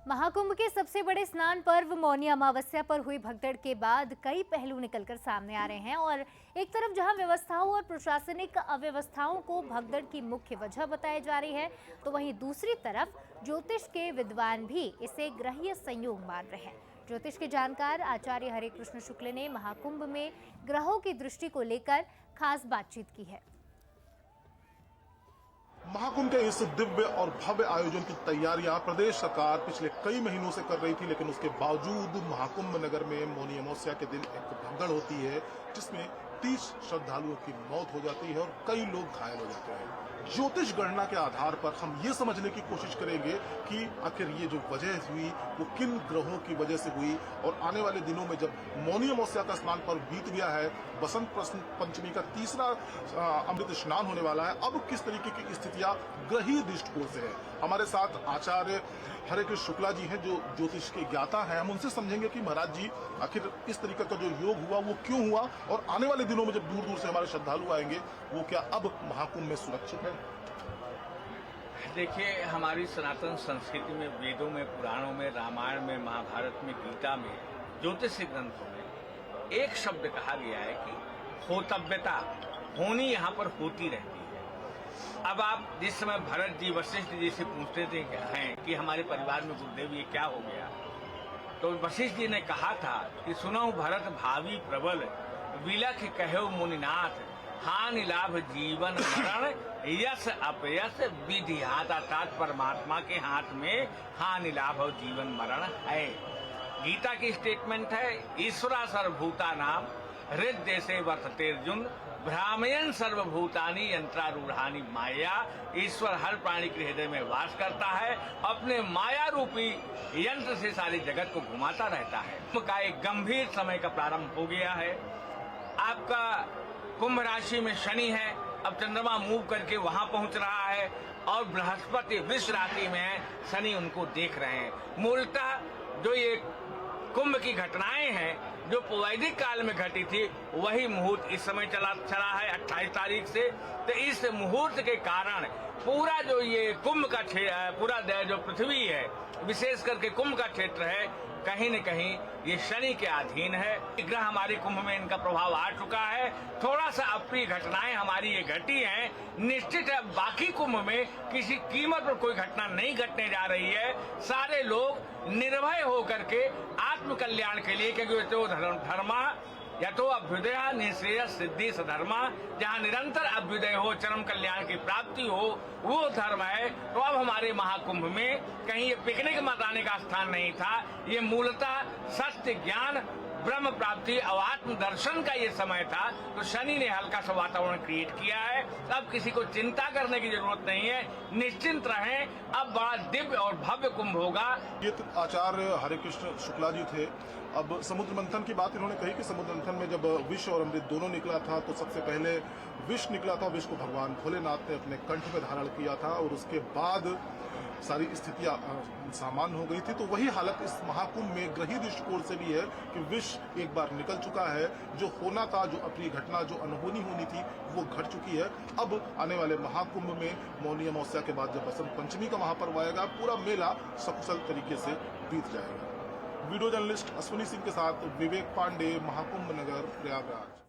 महाकुंभ के सबसे बड़े स्नान पर्व मौनी अमावस्या पर हुई भगदड़ के बाद कई पहलू निकलकर सामने आ रहे हैं और एक तरफ जहां व्यवस्थाओं और प्रशासनिक अव्यवस्थाओं को भगदड़ की मुख्य वजह बताई जा रही है, तो वहीं दूसरी तरफ ज्योतिष के विद्वान भी इसे ग्रहीय संयोग मान रहे हैं। ज्योतिष के जानकार आचार्य हरे कृष्ण शुक्ल ने महाकुंभ में ग्रहों की दृष्टि को लेकर खास बातचीत की है। महाकुंभ के इस दिव्य और भव्य आयोजन की तैयारियां प्रदेश सरकार पिछले कई महीनों से कर रही थी, लेकिन उसके बावजूद महाकुंभ नगर में मौनी अमावस्या के दिन एक भगदड़ होती है जिसमें 30 श्रद्धालुओं की मौत हो जाती है और कई लोग घायल हो जाते हैं। ज्योतिष गणना के आधार पर हम ये समझने की कोशिश करेंगे कि आखिर ये जो वजह हुई वो किन ग्रहों की वजह से हुई, और आने वाले दिनों में जब मौनी अमावस्या का स्नान पर्व बीत गया है, बसंत पंचमी का तीसरा अमृत स्नान होने वाला है, अब किस तरीके की स्थितियां ग्रहीय दृष्टिकोण से है। हमारे साथ आचार्य हरे कृष्ण शुक्ला जी हैं जो ज्योतिष के ज्ञाता हैं। हम उनसे समझेंगे कि महाराज जी आखिर इस तरीके का जो योग हुआ वो क्यों हुआ, और आने वाले दिनों में जब दूर दूर से हमारे श्रद्धालु आएंगे वो क्या अब महाकुंभ में सुरक्षित है। देखिए, हमारी सनातन संस्कृति में, वेदों में, पुराणों में, रामायण में, महाभारत में, गीता में, ज्योतिष ग्रंथों में एक शब्द कहा गया है कि होतव्यता, होनी यहाँ पर होती रहती है। अब आप जिस समय भरत जी वशिष्ठ जी से पूछते थे हैं कि हमारे परिवार में गुरुदेव ये क्या हो गया, तो वशिष्ठ जी ने कहा था कि सुनो भरत भावी प्रबल, विलख कहो मुनिनाथ, हानि लाभ जीवन मरण, यश अपयश विधि हाथ। अर्थात परमात्मा के हाथ में हानि लाभ और जीवन मरण है। गीता की स्टेटमेंट है, ईश्वरा सर्वभूता नाम हृदय से वर्तते अर्जुन, भ्रामयन सर्वभूतानि यंत्रारूढ़ानि माया। ईश्वर हर प्राणी के हृदय में वास करता है, अपने माया रूपी यंत्र से सारे जगत को घुमाता रहता है। का एक गंभीर समय का प्रारंभ हो गया है। आपका कुंभ राशि में शनि है, अब चंद्रमा मूव करके वहां पहुंच रहा है और बृहस्पति वृष राशि में है, शनि उनको देख रहे हैं। मूलतः जो ये कुंभ की घटनाएं हैं जो वैदिक काल में घटी थी, वही मुहूर्त इस समय चला है 28 तारीख से। तो इस मुहूर्त के कारण पूरा जो ये कुंभ का पूरा जो पृथ्वी है, विशेष करके कुंभ का क्षेत्र है, कहीं न कहीं ये शनि के अधीन है। ग्रह हमारे कुंभ में इनका प्रभाव आ चुका है। थोड़ा सा अप्रिय घटनाएं हमारी ये घटी हैं। निश्चित है बाकी कुंभ में किसी कीमत पर कोई घटना नहीं घटने जा रही है। सारे लोग निर्भय होकर के आत्म कल्याण के लिए, क्योंकि तो धर्मा या तो अभ्युदय निश्रेय सिद्धि सधर्मा, जहाँ निरंतर अभ्युदय हो, चरम कल्याण की प्राप्ति हो, वो धर्म है। तो अब हमारे महाकुंभ में कहीं ये पिकनिक मनाने का स्थान नहीं था, ये मूलतः सत्य ज्ञान, ब्रह्म प्राप्ति और आत्म दर्शन का ये समय था। तो शनि ने हल्का सा वातावरण क्रिएट किया है। अब किसी को चिंता करने की जरूरत नहीं है, निश्चिंत रहें। अब बड़ा दिव्य और भव्य कुंभ होगा। ये आचार्य हरे कृष्ण शुक्ला जी थे। अब समुद्र मंथन की बात इन्होंने कही कि समुद्र मंथन में जब विष और अमृत दोनों निकला था, तो सबसे पहले विष निकला था। विष को भगवान भोलेनाथ ने अपने कंठ में धारण किया था और उसके बाद सारी स्थितियां सामान्य हो गई थी। तो वही हालत इस महाकुंभ में ग्रहीय दृष्टिकोण से भी है कि विष एक बार निकल चुका है। जो होना था, जो अप्रिय घटना, जो अनहोनी होनी थी, वो घट चुकी है। अब आने वाले महाकुंभ में मौनी अमावस्या के बाद जब बसंत पंचमी का महापर्व आएगा, पूरा मेला सकुशल तरीके से बीत जाएगा। वीडियो जर्नलिस्ट अश्विनी सिंह के साथ विवेक पांडे, महाकुंभ नगर, प्रयागराज।